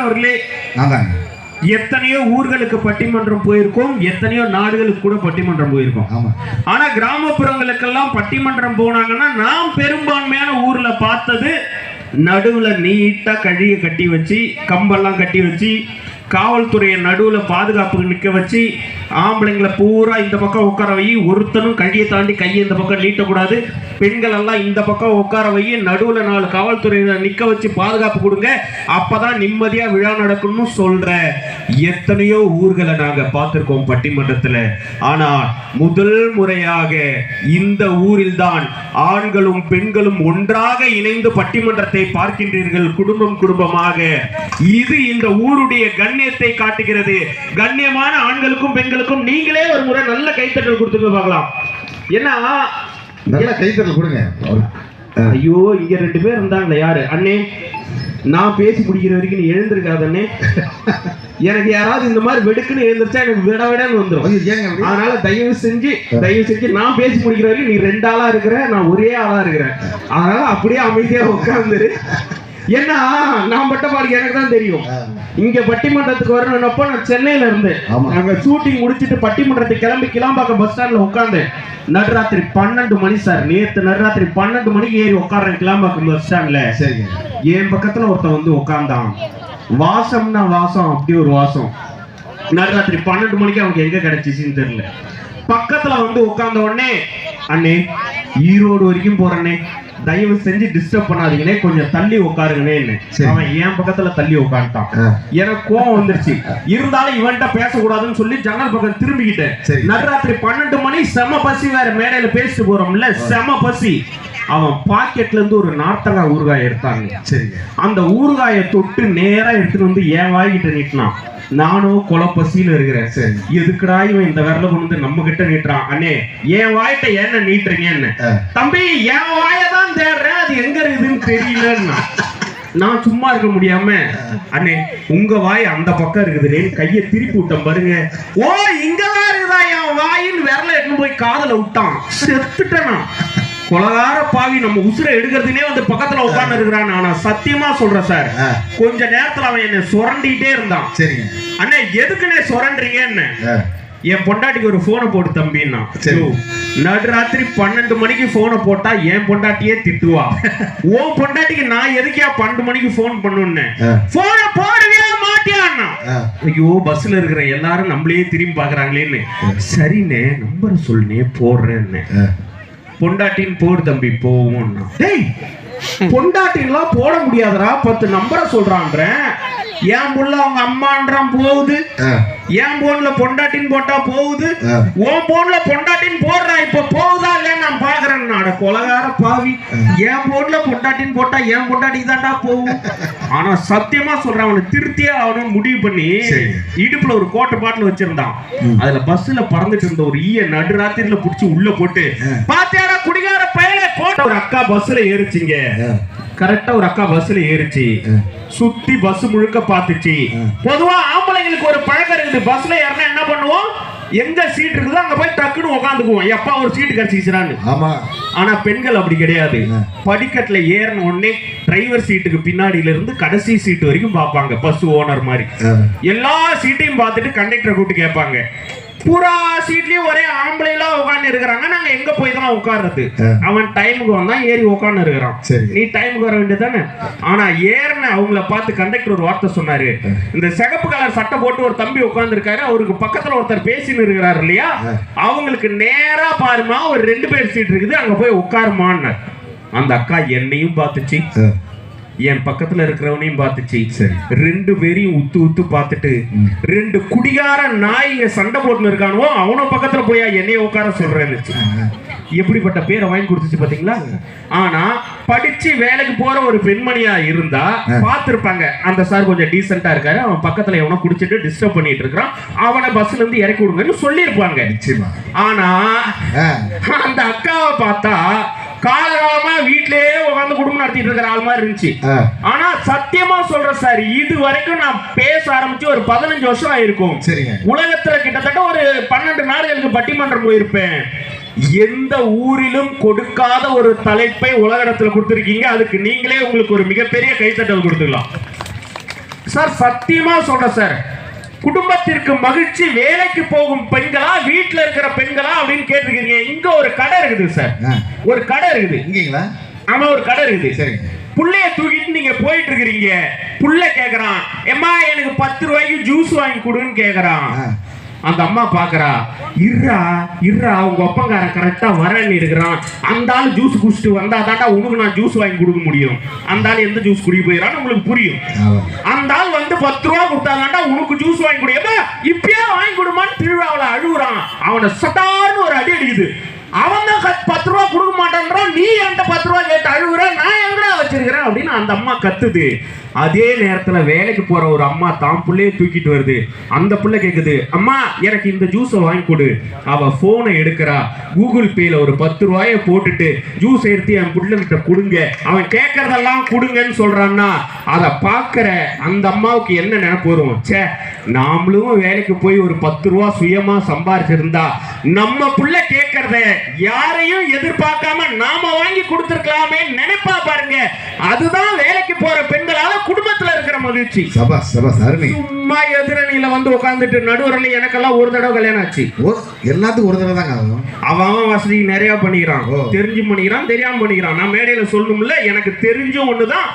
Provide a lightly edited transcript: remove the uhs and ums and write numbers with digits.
அவர்களே, எத்தனையோ ஊர்களுக்கு பட்டிமன்றம் போயிருக்கோம், எத்தனையோ நாடுகளுக்கு கூட பட்டிமன்றம் போயிருக்கோம். ஆனா கிராமப்புறங்களுக்கெல்லாம் பட்டிமன்றம் போனாங்கன்னா நாம் பெரும்பான்மையான ஊர்ல பார்த்தது நடுவுல நீட்டா கழிய கட்டி வச்சு, கம்பெல்லாம் கட்டி வச்சு, காவல்துறையை நடுவுல பாதுகாப்புக்கு நிற்க வச்சு, ஆம்பளைங்களை பூரா இந்த பக்கம் உட்கார வை, ஒருத்தனும் கழியை தாண்டி கையை இந்த பக்கம் நீட்டக்கூடாது, பெண்கள் எல்லாம் இந்த பக்கம் உட்கார வை, நடுவுல 4 காவல்துறையில நிற்க வச்சு பாதுகாப்பு கொடுங்க, அப்பதான் நிம்மதியா விழா நடக்கணும்னு சொல்ற எத்தனையோ ஊர்களை நாங்க பார்த்திருக்கோம் பட்டிமன்றத்துல. ஆனா முதல் முறையாக இந்த ஊரில் தான் ஆண்களும் பெண்களும் ஒன்றாக இணைந்து பட்டிமன்றத்தை பார்க்கின்றீர்கள், குடும்பம் குடும்பமாக. இது இந்த ஊருடைய கண்ணியத்தை காட்டுகிறது. கண்ணியமான ஆண்களுக்கும் பெண்களுக்கும் நீங்களே ஒரு முறை நல்ல கைத்தட்டல் கொடுத்துங்க பார்க்கலாம். என்ன நல்ல கைத்தட்டல் கொடுங்க. ஐயோ, இங்க 2 பேர் இருந்தாங்க. யாரு அண்ணே? நான் பேசி முடிக்கிற வரைக்கும் நீ எழுந்திருக்காத அண்ணே. எனக்கு யாராவது இந்த மாதிரி வெடுக்குன்னு எழுந்திருச்சா எனக்கு விட விடன்னு வந்துடும். அதனால தயவு செஞ்சு நான் பேசி முடிக்கிற வரைக்கும் நீ 2 ஆளா இருக்கிற, நான் ஒரே ஆளா இருக்கிறேன். அதனால அப்படியே அமைதியா உட்கார்ந்துரு. ஏன்னா நான் பட்டபாடிக்கு எனக்கு தான் தெரியும். இங்க பட்டிமன்றத்துக்கு வரணும்னப்போ நான் சென்னையில இருந்தேன். நாங்க ஷூட்டிங் முடிச்சுட்டு பட்டிமன்றத்துக்கு கிளம்பி கிளாம்பாக்கம் பஸ் ஸ்டாண்ட்ல உட்கார்ந்தேன். நடுராத்திரி 12 மணி சார். நேற்று நடுராத்திரி 12 மணிக்கு ஏறி உட்கார்றேன் கிளாம்பாக்கம் பஸ் ஸ்டாண்ட்ல. என் பக்கத்துல ஒருத்தன் வந்து உட்கார்ந்தான். வாசம்னா வாசம், அப்படி ஒரு வாசம். நடுராத்திரி 12 மணிக்கு அவனுக்கு எங்க கிடைச்சிச்சுன்னு தெரியல. பக்கத்துல வந்து உட்கார்ந்த உடனே, அண்ணே ஈரோடு வரைக்கும் போறேன்னே, தயவு செஞ்சு டிஸ்டர்ப் பண்ணாதீங்கன்னே, கொஞ்சம் தள்ளி உட்காருங்கன்னு. அவன் என் பக்கத்துல தள்ளி உட்காந்துட்டான். எனக்கு கோவம் வந்துருச்சு. இருந்தாலும் இவன்ட்ட பேசக்கூடாதுன்னு சொல்லி ஜன்னல் பக்கம் திரும்பிக்கிட்டேன். நடுராத்திரி 12 மணி, செம பசி வேற, மேடையில பேசிட்டு போறோம்ல, செம பசி. அவன் பாக்கெட்ல இருந்து ஒரு நார்த்தங்காய் ஊறுகாய் எடுத்தாங்க. அந்த ஊறுகாயை தொட்டு நேரா எடுத்துட்டு வந்து என் வாய்கிட்ட நீட்டினான். நானும் கொலப்பசியில இருக்கிறேன். சரி, எதுக்குடா இவன் இந்த விரல கொண்டு வந்து நம்ம கிட்ட நீட்டுறான்? அண்ணே என் வாய்ட்ட என்ன நீட்டுறீங்க? என்ன தம்பி, என் வாயதான் தேடுறேன், அது எங்க இருக்குதுன்னு தெரியலன்னா. நான் சும்மா இருக்க முடியாம, அண்ணே உங்க வாய் அந்த பக்கம் இருக்குதுன்னு கையை திருப்பி விட்டேன் பாருங்க. ஓ, இங்கதான் இருக்குதா என் வாயின்னு விரல எடுத்து போய் காதல விட்டான். செத்துட்டேனா? கொலகார பாவி, நம்ம உசுரை எடுக்கிறதுனே வந்து பக்கத்துல உட்கார்ந்து இருக்கிறான். ஆனா சத்தியமா சொல்றேன் சார், கொஞ்ச நேரத்துல அவன் என்ன சுரண்டிட்டே இருந்தான். சரிங்க அண்ணே, எதுக்குன்னே சுரண்டுறீங்க? என்ன என் பொண்டாட்டிக்கு ஒரு போனை போட்டு தம்பின்னா. நடுராத்திரி 12 மணிக்கு போனை போட்டா என் பொண்டாட்டியே திட்டுவா. உன் பொண்டாட்டிக்கு நான் எதுக்கியா 12 மணிக்கு போன் பண்ணுன்னு? போனை போடவே மாட்டியான்னா. ஐயோ, பஸ்ல இருக்கிற எல்லாரும் நம்மளையே திரும்பி பாக்குறாங்களேன்னு. சரிண்ணே, நம்பர் சொல்லுனே போடுறேன்னு. பொண்டாட்டின் போடு தம்பி போவோம். டேய், பொண்டாட்டின்லாம் போட முடியாதரா, 10 நம்பரை சொல்றான்ற. என் புள்ள அவங்க அம்மான்றான் போகுது, என் போன்ல பொண்டாட்டின் போட்டா போகுது, உன் போன்ல பொண்டாட்டின் போடுறா இப்ப போகுதா இல்லைன்னு நான் பாக்குறேன். நாட கொலகார பாவி, என் போன்ல பொண்டாட்டின் போட்டா என் பொண்டாட்டிக்கு தாண்டா போகும். ஆனா சத்தியமா சொல்றேன், அவனை திருத்தியே அவனும் முடிவு பண்ணி இடுப்புல ஒரு கோட்டை பாட்டில் வச்சிருந்தான். அதுல பஸ்ல பறந்துட்டு இருந்த ஒரு ஈய நடுராத்திரில புடிச்சு உள்ள போட்டு, பாத்தியாடா குடிகார பயலே கோட்டை. ஒரு அக்கா பஸ்ல ஏறிச்சிங்க. கரெக்டா ஒரு அக்கா பஸ்ல ஏறிச்சு, சுத்தி பஸ் முழுக்க பாத்துச்சு. பொதுவா ஆம்பளைங்களுக்கு ஒரு பழக்கம் இருக்குது, பஸ்ல ஏறினா என்ன பண்ணுவோம், எங்க சீட் இருக்குதோ அங்க போய் டக்குன்னு உட்காந்துக்குவோம், எப்பா ஒரு சீட்டு கிடைச்சிக்கிறான்னு. ஆனா பெண்கள் அப்படி கிடையாது. படிக்கட்டுல ஏறின உடனே டிரைவர் சீட்டுக்கு பின்னாடியில இருந்து கடைசி சீட்டு வரைக்கும் பார்ப்பாங்க. பஸ் ஓனர் மாதிரி எல்லா சீட்டையும் பார்த்துட்டு கண்டக்டரை கூப்பிட்டு கேட்பாங்க, பூரா சீட்லயும் ஒரே ஆம்பளைலாம் உட்கார்ந்து இருக்கிறாங்க, நாங்க எங்க போய் தான் உட்கார்றது? அவன் டைமுக்கு வந்தா ஏறி உட்கார்ந்து இருக்கிறான், நீ டைமுக்கு வர வேண்டியதானே. ஆனா ஏறின அவங்கள பார்த்து கண்டக்டர் ஒரு வார்த்தை சொன்னாரு, இந்த சிகப்பு கலர் சட்டை போட்டு ஒரு தம்பி உட்கார்ந்து இருக்காரு, அவருக்கு பக்கத்துல ஒருத்தர் பேசின்னு இருக்கிறாரு இல்லையா, அவங்களுக்கு நேரா பாருமா ஒரு 2 பேர் சீட் இருக்குது, அங்க போய் உட்காருமான்னு. அந்த அக்கா என்னையும் பார்த்துச்சு, என் பக்கத்துல இருக்கிறவனையும் பார்த்துச்சு. 2 பேரையும் உத்து உத்து பார்த்துட்டு, 2 குடிகார நாய்ங்க சண்டை போட்டுன்னு இருக்கானோ அவன பக்கத்துல போய் என்னைய உட்கார சொல்றேன்னு. எப்படிப்பட்ட பேரை வாங்கி கொடுத்துச்சு பாத்தீங்களா. ஆனா படிச்சு வேலைக்கு போற ஒரு பெண்மணியா இருந்தா பார்த்திருப்பாங்க, அந்த சார் கொஞ்சம் டீசென்டா இருக்காரு, அவன் பக்கத்துல எவனோ குடிச்சிட்டு டிஸ்டர்ப் பண்ணிட்டு இருக்கான், அவனை பஸ்ல இருந்து இறக்கி விடுங்கன்னு சொல்லியிருப்பாங்க. ஆனா அந்த அக்காவை பார்த்தா காலகாலமா வீட்லயே உட்காந்து குடும்பம் நடத்திட்டு இருக்கிற ஆள் மாதிரி இருந்துச்சு. ஆனா சத்தியமா சொல்றேன் சார், இது வரைக்கும் நான் பேச ஆரம்பிச்சு ஒரு 15 வருஷம் ஆயிருக்கும். உலகத்துல கிட்டத்தட்ட ஒரு 12 நாடுகளுக்கு பட்டிமன்றம் போயிருப்பேன். எந்த ஊரிலும் கொடுக்காத ஒரு தலைப்பை உலகத்துல கொடுத்திருக்கீங்க. அதுக்கு நீங்களே உங்களுக்கு ஒரு மிகப்பெரிய கைத்தட்டல் கொடுத்துக்கலாம். சார் சத்தியமா சொல்றேன் சார், குடும்பத்திற்கு மகிழ்ச்சி வேலைக்கு போகும் பெண்களா வீட்டுல இருக்கிற பெண்களா அப்படின்னு கேட்டிருக்கீங்க. இங்க ஒரு கடை இருக்குது சார், ஒரு கடை இருக்குது இங்கீங்களா? ஆமா ஒரு கடை இருக்குது. சரிங்க. புள்ளைய தூக்கிட்டு நீங்க போயிட்டு இருக்கிறீங்க, புள்ள கேக்குறான், எம்மா எனக்கு 10 ரூபாய்க்கு ஜூஸ் வாங்கி கொடுன்னு கேக்குறான். அந்த அம்மா பாக்குறா, இருறா உங்க ஒப்பங்காரன் கரெக்டா வரன்னு இருக்கிறான், அந்த ஆள் ஜூஸ் குடிச்சிட்டு வந்தா தாண்டா உனக்கு நான் ஜூஸ் வாங்கி கொடுக்க முடியும், அந்த ஆள் எந்த ஜூஸ் குடிக்க போயிடறான்னு உங்களுக்கு புரியும். அந்த ஆள் வந்து 10 ரூபா கொடுத்தா தாண்டா உனக்கு ஜூஸ் வாங்கி கொடுப்பா, இப்பயே வாங்கி கொடுமான்னு திருவிழாவில் அழுகுறான். அவனை சட்டார்னு ஒரு அடி அடிக்குது. அவன் தான் 10 ரூபா கொடுக்க மாட்டான்றான், நீ என்கிட்ட 10 ரூபா கேட்டு அழுகுற, நான் எங்கடா வச்சிருக்கிறேன் அப்படின்னு அந்த அம்மா கத்துது. அதே நேரத்துல வேலைக்கு போற ஒரு அம்மா தான் பிள்ளைய தூக்கிட்டு வருது. அந்த பிள்ளை கேக்குது, அம்மா எனக்கு இந்த ஜூஸை வாங்கி கொடு. அவ போனை எடுக்கிறா, கூகுள் பேல ஒரு 10 ரூபாய போட்டுட்டு ஜூஸ் எடுத்து என் பிள்ளைகிட்ட கொடுங்க, அவன் கேட்கறதெல்லாம் கொடுங்கன்னு சொல்றான்னா அதை பாக்குற அந்த அம்மாவுக்கு என்ன நினைப்பு வரும்? சே, நாமளும் வேலைக்கு போய் ஒரு 10 ரூபா சுயமா சம்பாரிச்சிருந்தா நம்ம புள்ள கேட்கறத யாரையும் எதிர்பார்க்காம நாம வாங்கி கொடுத்திருக்கலாமே நினைப்பா பாருங்க. அதுதான் வேலைக்கு போற பெண்களால குடும்பத்துல இருக்கிற மகிழ்ச்சி. சபாஸ் சபாஸ், அருமை. சும்மா எதிரணியில வந்து உட்கார்ந்துட்டு நடுவரல எனக்கெல்லாம் ஒரு தடவை கல்யாணம் ஆச்சு. எல்லாத்துக்கும் ஒரு தடவை தாங்க ஆகும். அவன் வசதி நிறைய பண்ணிக்கிறான், தெரிஞ்சு பண்ணிக்கிறான், தெரியாம பண்ணிக்கிறான். நான் மேடையில சொல்லணும்ல, எனக்கு தெரிஞ்ச ஒண்ணுதான்